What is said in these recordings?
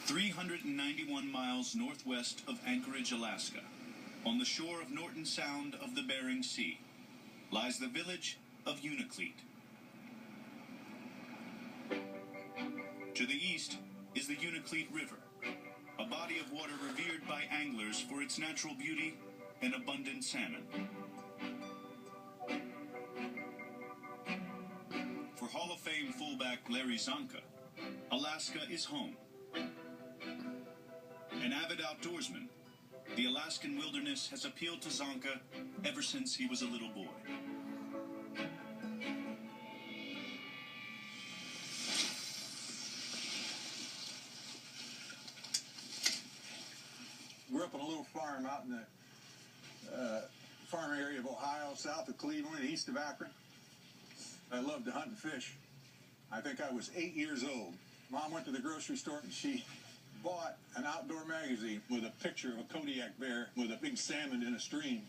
391 miles northwest of Anchorage, Alaska, on the shore of Norton Sound of the Bering Sea, lies the village of Unalakleet. To the east is the Unalakleet River, a body of water revered by anglers for its natural beauty and abundant salmon. For Hall of Fame fullback Larry Zonka, Alaska is home. An avid outdoorsman, the Alaskan wilderness has appealed to Zonka ever since he was a little boy. Grew up on a little farm out in the farm area of Ohio, south of Cleveland, east of Akron. I loved to hunt and fish. I think I was 8 years old. Mom went to the grocery store and she bought an outdoor magazine with a picture of a Kodiak bear with a big salmon in a stream.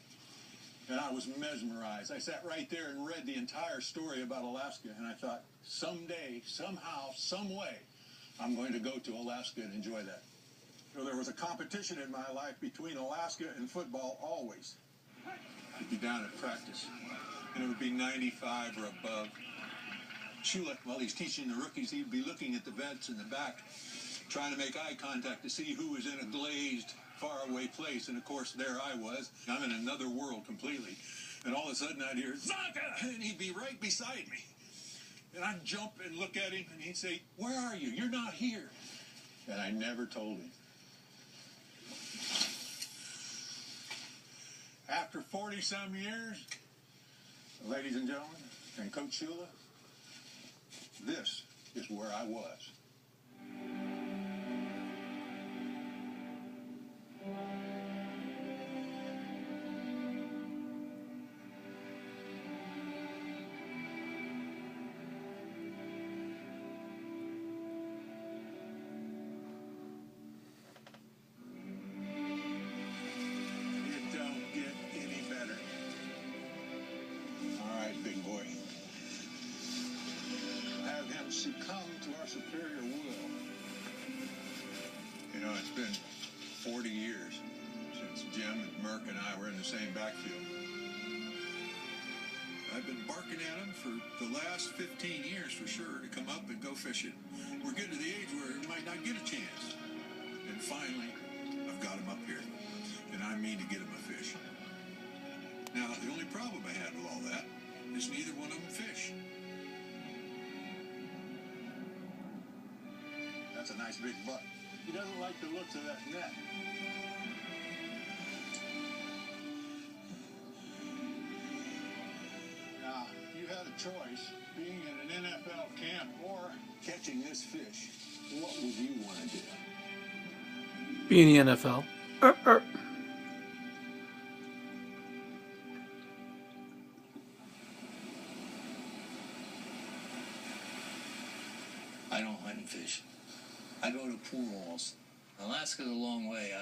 And I was mesmerized. I sat right there and read the entire story about Alaska, and I thought, someday, somehow, some way, I'm going to go to Alaska and enjoy that. So there was a competition in my life between Alaska and football always. I'd be down at practice, and it would be 95 or above. Shula, while he's teaching the rookies, he'd be looking at the vets in the back, trying to make eye contact to see who was in a glazed, faraway place. And, of course, there I was. I'm in another world completely. And all of a sudden I'd hear, Zonka! And he'd be right beside me. And I'd jump and look at him, and he'd say, where are you? You're not here. And I never told him. After 40-some years, ladies and gentlemen, and Coach Shula, this is where I was. Succumb to our superior will. You know, it's been 40 years since Jim and Merck and I were in the same backfield. I've been barking at him for the last 15 years for sure to come up and go fishing. We're getting to the age where he might not get a chance. And finally, I've got him up here. And I mean to get him a fish. Now, the only problem I had with all that is neither one of them fish. That's a nice big buck. He doesn't like the looks of that net. Now, if you had a choice, being in an NFL camp or catching this fish, what would you want to do? Be in the NFL. I don't hunt and fish. I go to pool halls. Alaska's a long way.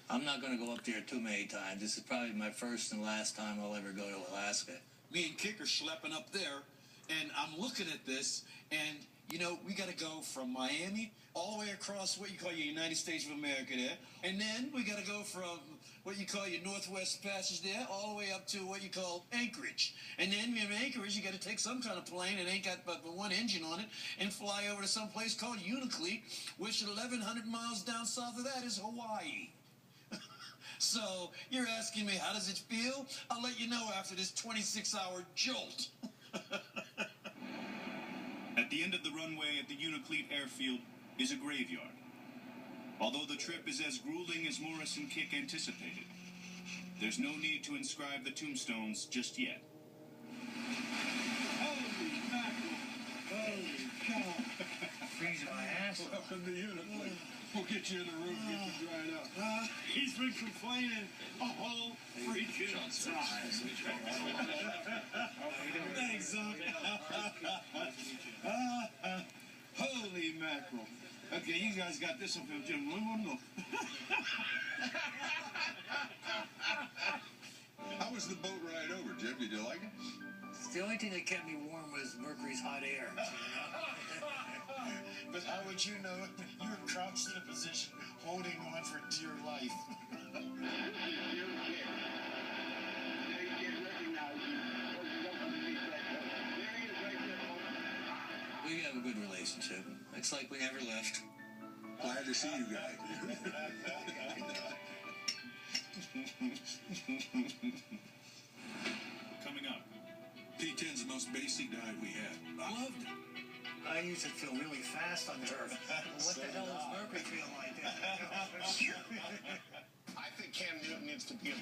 I'm not going to go up there too many times. This is probably my first and last time I'll ever go to Alaska. Me and Kick are schlepping up there, and I'm looking at this, and, you know, we got to go from Miami all the way across what you call your United States of America there, and then we got to go from what you call your Northwest Passage there all the way up to what you call Anchorage. And then from Anchorage, you got to take some kind of plane that ain't got but one engine on it and fly over to some place called Unalakleet, which 1,100 miles down south of that is Hawaii. So you're asking me, how does it feel? I'll let you know after this 26-hour jolt. At the end of the runway at the Unalakleet airfield is a graveyard. Although the trip is as grueling as Morris and Kick anticipated, there's no need to inscribe the tombstones just yet. Holy mackerel! Holy cow! Freezing my ass. Welcome to Unalakleet. We'll get you in the room, get you dried up. He's been complaining a whole freaking time. Thanks, Zonka. Holy mackerel. Okay, you guys got this one from Jim. How was the boat ride over, Jim? Did you like it? The only thing that kept me warm was Mercury's hot air. But how would you know it? You were crouched in a position, holding on for dear life. We have a good relationship. It's like we never left. Glad to see you guys. Coming up. P10's the most basic dive we have. I loved it. I used to feel really fast on turf. What the hell does Mercury feel like? I think Cam Newton needs to be a